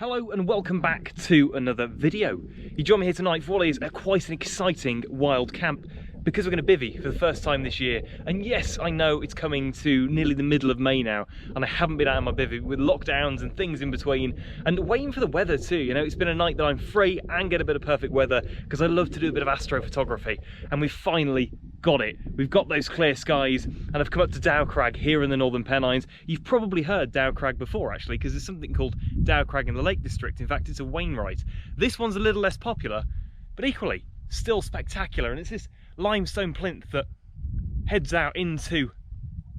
Hello and welcome back to another video. You join me here tonight for what is quite an exciting wild camp because we're going to bivvy for the first time this year. And yes, I know it's coming to nearly the middle of May now and I haven't been out of my bivvy with lockdowns and things in between and waiting for the weather too. You know, it's been a night that I'm free and get a bit of perfect weather because I love to do a bit of astrophotography, and we've finally got it. We've got those clear skies and I've come up to Dow Crag here in the northern Pennines. You've probably heard Dow Crag before actually, because there's something called Dow Crag in the Lake District. In fact, it's a Wainwright. This one's a little less popular, but equally still spectacular, and it's this limestone plinth that heads out into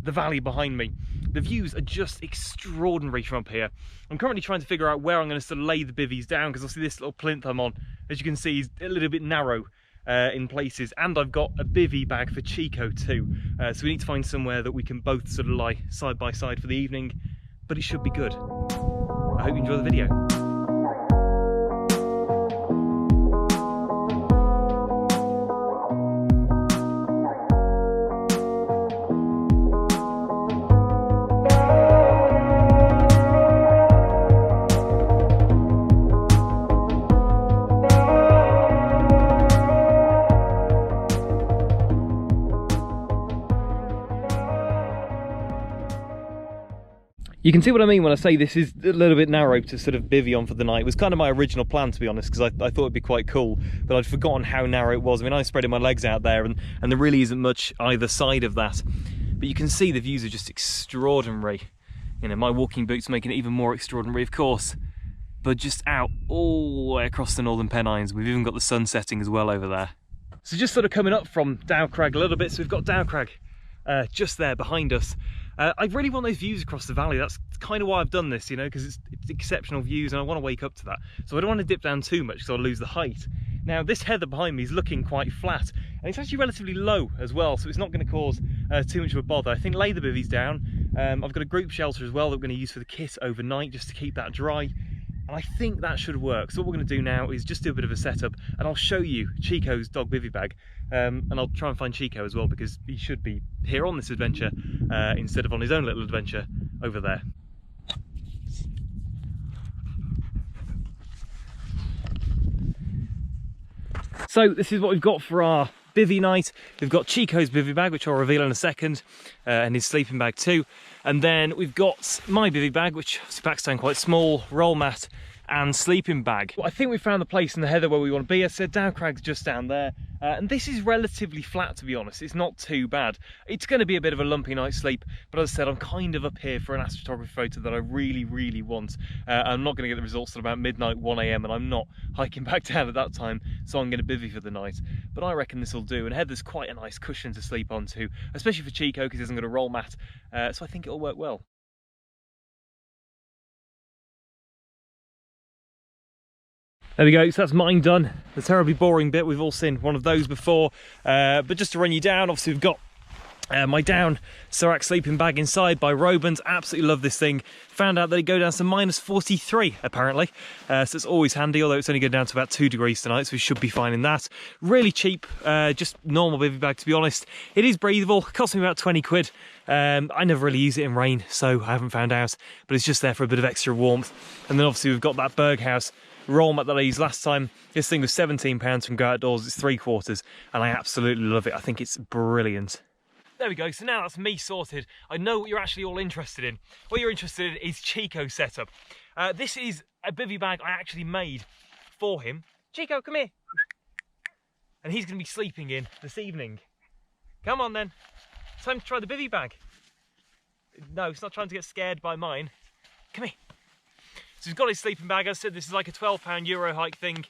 the valley behind me. The views are just extraordinary from up here. I'm currently trying to figure out where I'm going to sort of lay the bivvies down, because obviously this little plinth I'm on, as you can see, is a little bit narrow in places, and I've got a bivvy bag for Chico too, so we need to find somewhere that we can both sort of lie side by side for the evening, but it should be good. I hope you enjoy the video. You can see what I mean when I say this is a little bit narrow to sort of bivvy on for the night. It was kind of my original plan, to be honest, because I thought it'd be quite cool, but I'd forgotten how narrow it was. I mean, I was spreading my legs out there and there really isn't much either side of that. But you can see the views are just extraordinary. You know, my walking boots making it even more extraordinary, of course, but just out all the way across the northern Pennines. We've even got the sun setting as well over there. So just sort of coming up from Dow Crag a little bit, so we've got Dow Crag just there behind us. I really want those views across the valley. That's kind of why I've done this, you know, because it's exceptional views and I want to wake up to that. So I don't want to dip down too much because I'll lose the height. Now this heather behind me is looking quite flat and it's actually relatively low as well, so it's not going to cause too much of a bother. I think lay the bivvies down. I've got a group shelter as well that we're going to use for the kit overnight just to keep that dry. And I think that should work. So what we're going to do now is just do a bit of a setup and I'll show you Chico's dog bivvy bag. And I'll try and find Chico as well because he should be here on this adventure instead of on his own little adventure over there. So this is what we've got for our bivvy night. We've got Chico's bivvy bag, which I'll reveal in a second, and his sleeping bag too. And then we've got my bivvy bag, which packs down quite small, roll mat and sleeping bag. Well, I think we found the place in the heather where we want to be. I said Dow Crag's just down there, and this is relatively flat, to be honest. It's not too bad. It's going to be a bit of a lumpy night's sleep, but as I said, I'm kind of up here for an astrophotography photo that I really, really want. I'm not going to get the results till about midnight, 1 AM, and I'm not hiking back down at that time, so I'm going to bivvy for the night. But I reckon this will do, and heather's quite a nice cushion to sleep on too, especially for Chico because he hasn't got a roll mat, so I think it'll work well. There we go, so that's mine done. The terribly boring bit, we've all seen one of those before. But just to run you down, obviously we've got my down Serac sleeping bag inside by Robans. Absolutely love this thing. Found out that it goes down to -43 apparently. So it's always handy, although it's only going down to about 2 degrees tonight, so we should be fine in that. Really cheap, just normal bivvy bag to be honest. It is breathable, cost me about 20 quid. I never really use it in rain, so I haven't found out, but it's just there for a bit of extra warmth. And then obviously we've got that Berghaus roll mat that I used last time. This thing was £17 from Garrard, it's 3/4, and I absolutely love it. I think it's brilliant. There we go, so now that's me sorted. I know what you're actually all interested in. What you're interested in is Chico's setup. This is a bivvy bag I actually made for him. Chico, come here. And he's going to be sleeping in this evening. Come on then. It's time to try the bivvy bag. No, it's not trying to get scared by mine. Come here. So we've got his sleeping bag. As I said, this is like a £12 Euro hike thing.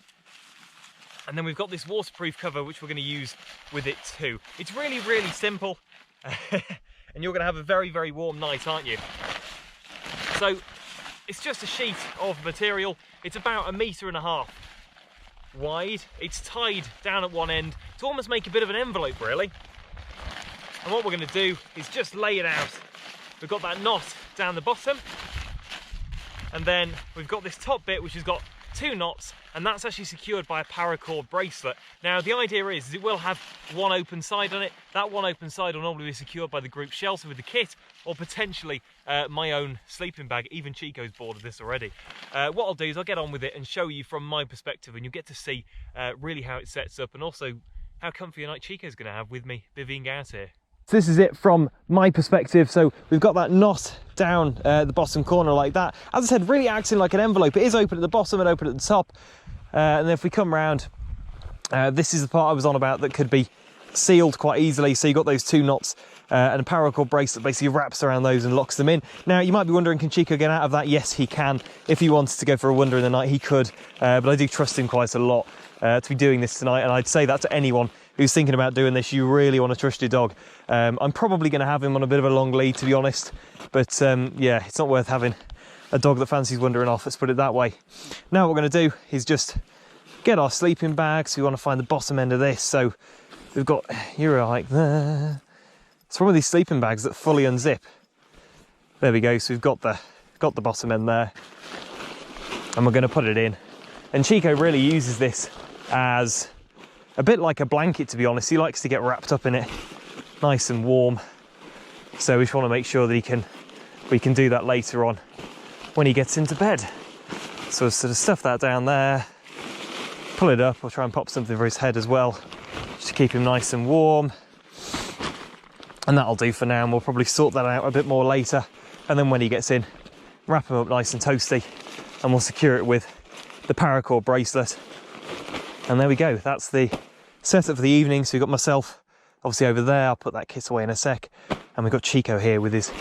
And then we've got this waterproof cover, which we're going to use with it too. It's really, really simple. And you're going to have a very, very warm night, aren't you? So it's just a sheet of material. It's about 1.5 meters wide. It's tied down at one end to almost make a bit of an envelope, really. And what we're going to do is just lay it out. We've got that knot down the bottom. And then we've got this top bit which has got 2 knots, and that's actually secured by a paracord bracelet. Now the idea is it will have one open side on it. That one open side will normally be secured by the group shelter with the kit, or potentially my own sleeping bag. Even Chico's bored of this already. What I'll do is I'll get on with it and show you from my perspective, and you'll get to see really how it sets up, and also how comfy a night Chico's going to have with me bivvying out here. So this is it from my perspective. So we've got that knot down the bottom corner like that. As I said, really acting like an envelope. It is open at the bottom and open at the top. And then if we come round, this is the part I was on about that could be sealed quite easily. So you've got those 2 knots and a paracord bracelet basically wraps around those and locks them in. Now you might be wondering, can Chico get out of that? Yes, he can. If he wanted to go for a wander in the night, he could. But I do trust him quite a lot to be doing this tonight. And I'd say that to anyone who's thinking about doing this. You really want to trust your dog. I'm probably going to have him on a bit of a long lead, to be honest, but yeah, it's not worth having a dog that fancies wandering off, let's put it that way. Now what we're going to do is just get our sleeping bags. We want to find the bottom end of this. So we've got, you're like there. It's one of these sleeping bags that fully unzip. There we go. So we've got the bottom end there, and we're going to put it in. And Chico really uses this as a bit like a blanket, to be honest. He likes to get wrapped up in it, nice and warm. So we just want to make sure that we can do that later on when he gets into bed. So we'll sort of stuff that down there, pull it up. We'll try and pop something for his head as well, just to keep him nice and warm. And that'll do for now, and we'll probably sort that out a bit more later. And then when he gets in, wrap him up nice and toasty, and we'll secure it with the paracord bracelet. And there we go, that's the setup for the evening. So we've got myself obviously over there, I'll put that kit away in a sec, and we've got Chico here with his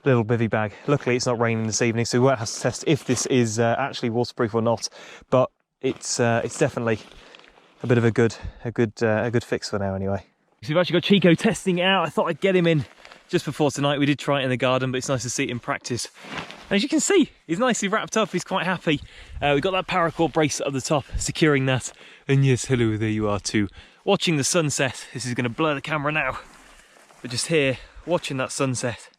little bivvy bag. Luckily it's not raining this evening, so we won't have to test if this is actually waterproof or not, but it's definitely a bit of a good fix for now anyway. So we've actually got Chico testing it out. I thought I'd get him in just before tonight. We did try it in the garden, but it's nice to see it in practice. And as you can see, he's nicely wrapped up, he's quite happy. We've got that paracord bracelet at the top, securing that. And yes, hello, there you are too. Watching the sunset. This is going to blur the camera now. But just here, watching that sunset.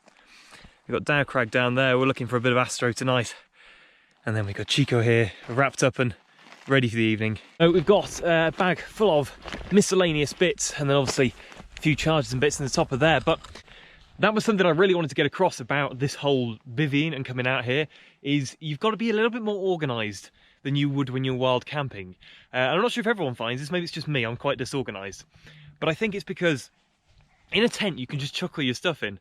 We've got Dow Crag down there, we're looking for a bit of astro tonight. And then we've got Chico here, wrapped up and ready for the evening. We've got a bag full of miscellaneous bits, and then obviously a few chargers and bits in the top of there. But that was something I really wanted to get across about this whole bivvying and coming out here, is you've got to be a little bit more organised than you would when you're wild camping. And I'm not sure if everyone finds this, maybe it's just me, I'm quite disorganised. But I think it's because in a tent you can just chuck all your stuff in.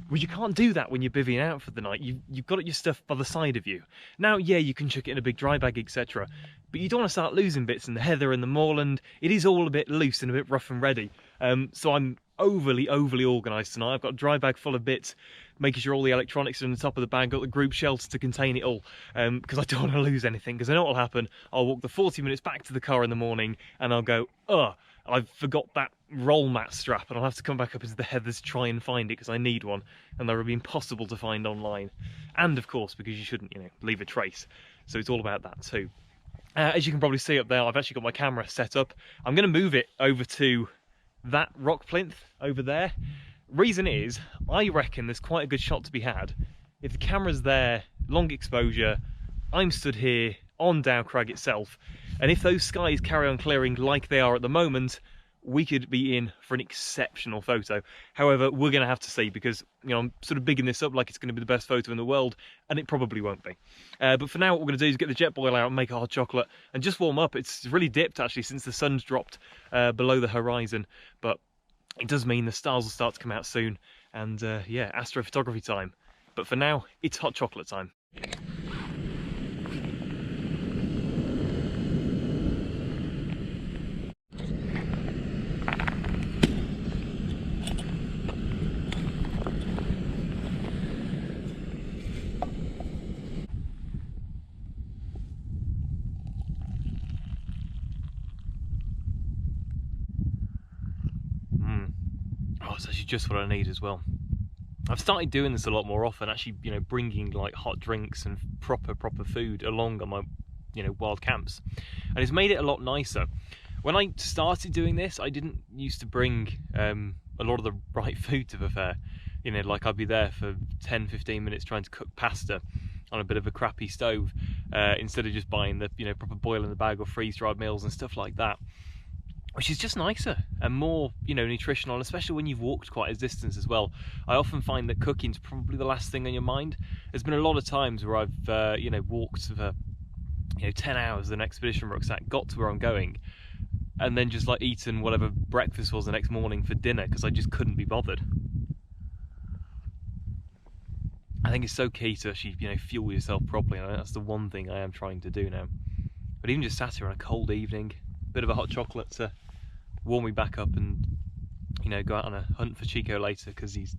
Well, you can't do that when you're bivvying out for the night. You've got your stuff by the side of you. Now, yeah, you can chuck it in a big dry bag, etc. But you don't want to start losing bits in the heather and the moorland. It is all a bit loose and a bit rough and ready. So I'm overly organised tonight. I've got a dry bag full of bits, making sure all the electronics are on the top of the bag, got the group shelter to contain it all, because I don't want to lose anything, because I know what will happen. I'll walk the 40 minutes back to the car in the morning and I'll go, I've forgot that roll mat strap, and I'll have to come back up into the heathers to try and find it, because I need one, and they'll be impossible to find online. And of course, because you shouldn't, leave a trace. So it's all about that too. As you can probably see up there, I've actually got my camera set up. I'm going to move it over to that rock plinth over there. Reason is, I reckon there's quite a good shot to be had. If the camera's there, long exposure, I'm stood here on Dow Crag itself, and if those skies carry on clearing like they are at the moment, we could be in for an exceptional photo. However, we're going to have to see, because I'm sort of bigging this up like it's going to be the best photo in the world, and it probably won't be. But for now, what we're going to do is get the jet boil out and make a hot chocolate and just warm up. It's really dipped actually since the sun's dropped below the horizon, but it does mean the stars will start to come out soon, and yeah, astrophotography time. But for now, it's hot chocolate time. It's actually just what I need as well. I've started doing this a lot more often, actually, bringing like hot drinks and proper food along on my, wild camps, and it's made it a lot nicer. When I started doing this, I didn't used to bring a lot of the right food, to be fair. Like I'd be there for 10-15 minutes trying to cook pasta, on a bit of a crappy stove instead of just buying the proper boil in the bag or freeze-dried meals and stuff like that, which is just nicer and more nutritional, especially when you've walked quite a distance as well. I often find that cooking's probably the last thing on your mind. There's been a lot of times where I've walked for 10 hours with an expedition rucksack, got to where I'm going, and then just like eaten whatever breakfast was the next morning for dinner because I just couldn't be bothered. I think it's so key to actually fuel yourself properly, and that's the one thing I am trying to do now. But even just sat here on a cold evening, bit of a hot chocolate to warm me back up, and go out on a hunt for Chico later because he's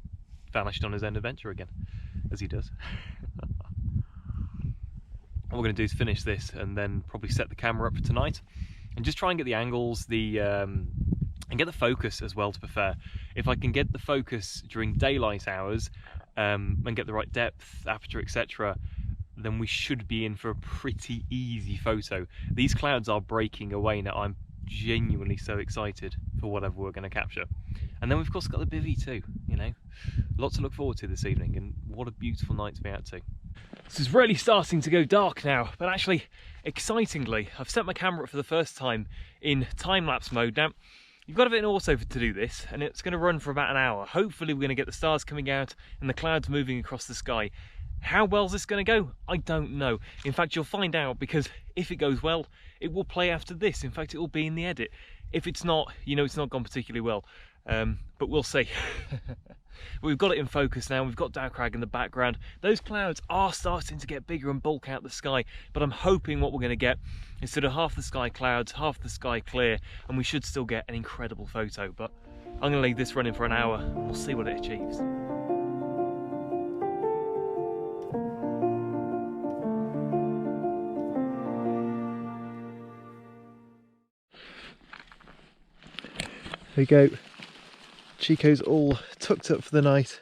vanished on his own adventure again, as he does. What we're going to do is finish this and then probably set the camera up for tonight and just try and get the angles, and get the focus as well, to be fair. If I can get the focus during daylight hours and get the right depth, aperture, etc., then we should be in for a pretty easy photo. These clouds are breaking away now. I'm genuinely so excited for whatever we're going to capture. And then we've of course got the bivvy too, Lots to look forward to this evening, and what a beautiful night to be out to. This is really starting to go dark now, but actually, excitingly, I've set my camera up for the first time in time-lapse mode. Now, you've got to have it in auto to do this, and it's going to run for about an hour. Hopefully we're going to get the stars coming out and the clouds moving across the sky. How well is this going to go? I don't know. In fact, you'll find out, because if it goes well, it will play after this. In fact, it will be in the edit. If it's not, it's not gone particularly well. But we'll see. We've got it in focus now. We've got Crag in the background. Those clouds are starting to get bigger and bulk out the sky, but I'm hoping what we're going to get is sort of half the sky clouds, half the sky clear, and we should still get an incredible photo. But I'm going to leave this running for an hour and we'll see what it achieves. There we go. Chico's all tucked up for the night,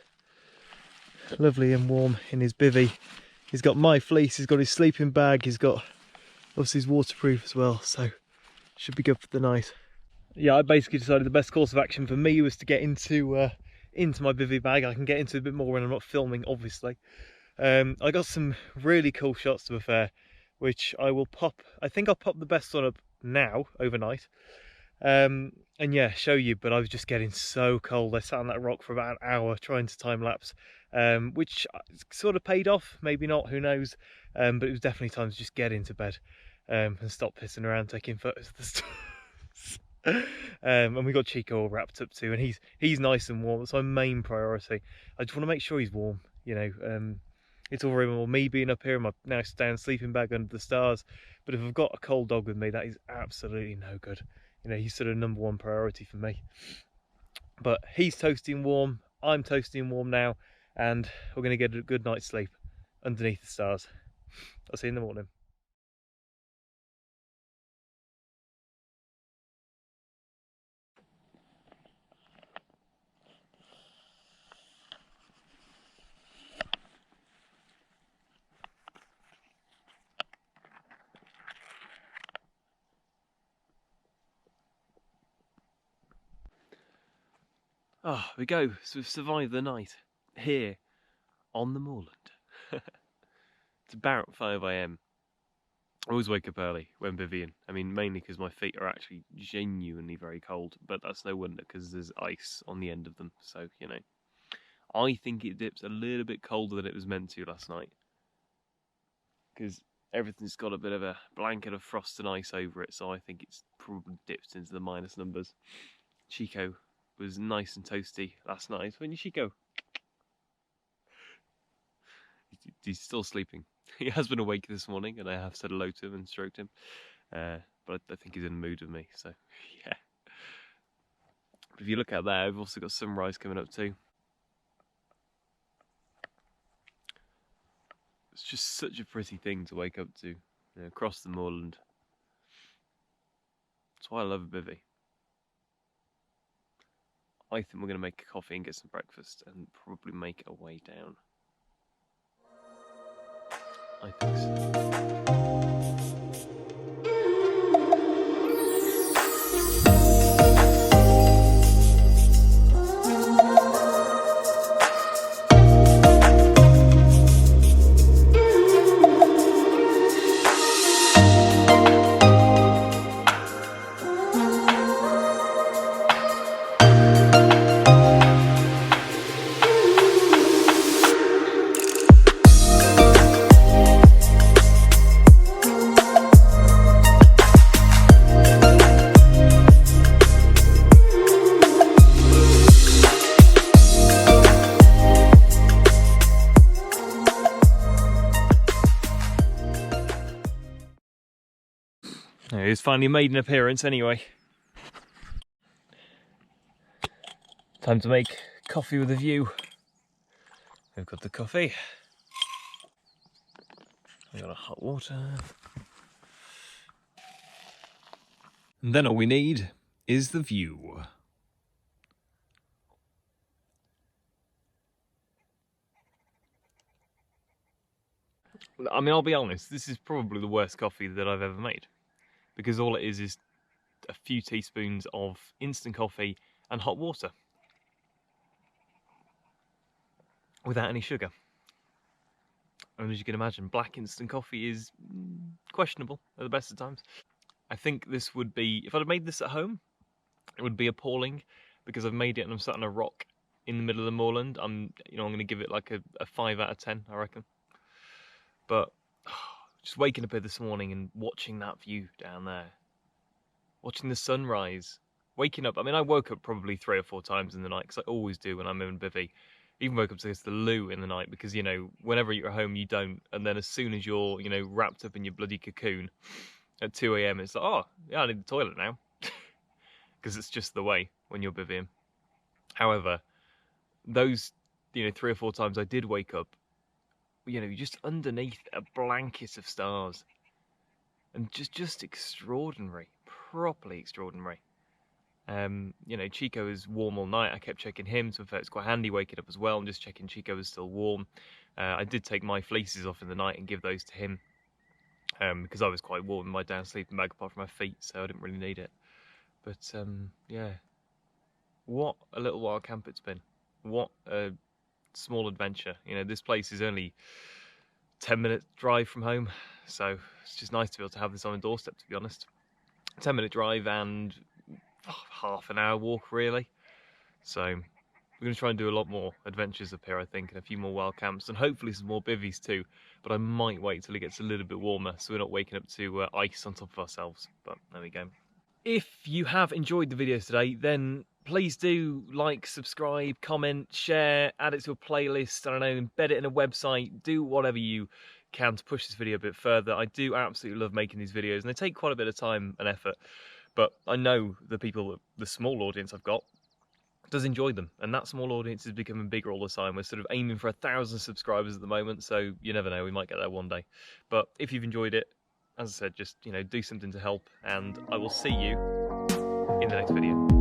lovely and warm in his bivvy. He's got my fleece, he's got his sleeping bag, he's got obviously his waterproof as well, so should be good for the night. Yeah, I basically decided the best course of action for me was to get into my bivvy bag. I can get into it a bit more when I'm not filming, obviously. I got some really cool shots, to be fair, which I will pop. I think I'll pop the best one up now, overnight. And yeah, show you, but I was just getting so cold. I sat on that rock for about an hour trying to time lapse, which sort of paid off, maybe not, who knows, but it was definitely time to just get into bed and stop pissing around taking photos of the stars. And we got Chico all wrapped up too, and he's nice and warm. That's my main priority. I just want to make sure he's warm, it's all very well me being up here in my nice down sleeping bag under the stars, but if I've got a cold dog with me, that is absolutely no good. He's sort of number one priority for me. But he's toasty and warm, I'm toasty and warm now, and we're going to get a good night's sleep underneath the stars. I'll see you in the morning. Oh, we go. So we've survived the night here on the moorland. It's about 5 AM. I always wake up early when bivvying. I mean, mainly because my feet are actually genuinely very cold, but that's no wonder because there's ice on the end of them. So, I think it dips a little bit colder than it was meant to last night, because everything's got a bit of a blanket of frost and ice over it, so I think it's probably dipped into the minus numbers. Chico was nice and toasty last night. When did Chico? He's still sleeping. He has been awake this morning, and I have said hello to him and stroked him. But I think he's in the mood with me, so yeah. But if you look out there, we've also got sunrise coming up too. It's just such a pretty thing to wake up to, across the moorland. That's why I love a bivvy. I think we're going to make a coffee and get some breakfast and probably make our way down. I think so. He's finally made an appearance anyway. Time to make coffee with a view. We've got the coffee. We've got a hot water. And then all we need is the view. I mean, I'll be honest, this is probably the worst coffee that I've ever made. Because all it is a few teaspoons of instant coffee and hot water. Without any sugar. And as you can imagine, black instant coffee is questionable at the best of times. I think this would be, if I'd have made this at home, it would be appalling because I've made it and I'm sat on a rock in the middle of the moorland. I'm going to give it like a 5 out of 10, I reckon. But just waking up here this morning and watching that view down there, watching the sunrise, waking up. I mean, I woke up probably 3 or 4 times in the night because I always do when I'm in Bivi. Even woke up to the loo in the night because, whenever you're at home, you don't. And then as soon as you're, wrapped up in your bloody cocoon at 2 AM, it's like, oh, yeah, I need the toilet now. Because it's just the way when you're bivvying. However, those, 3 or 4 times I did wake up, just underneath a blanket of stars. And just extraordinary, properly extraordinary. Chico is warm all night. I kept checking him, so it's quite handy waking up as well and just checking Chico is still warm. I did take my fleeces off in the night and give those to him because I was quite warm in my down sleeping bag apart from my feet, so I didn't really need it. But yeah, what a little wild camp it's been. What a small adventure. This place is only 10-minute drive from home, so it's just nice to be able to have this on a doorstep, to be honest. 10-minute drive and half an hour walk, really. So we're going to try and do a lot more adventures up here, I think, and a few more wild camps, and hopefully some more bivvies too. But I might wait till it gets a little bit warmer, so we're not waking up to ice on top of ourselves. But there we go. If you have enjoyed the video today, then please do like, subscribe, comment, share, add it to a playlist, I don't know, embed it in a website, do whatever you can to push this video a bit further. I do absolutely love making these videos, and they take quite a bit of time and effort. But I know the small audience I've got does enjoy them, and that small audience is becoming bigger all the time. We're sort of aiming for 1,000 subscribers at the moment, so you never know, we might get there one day. But if you've enjoyed it, as I said, just do something to help, and I will see you in the next video.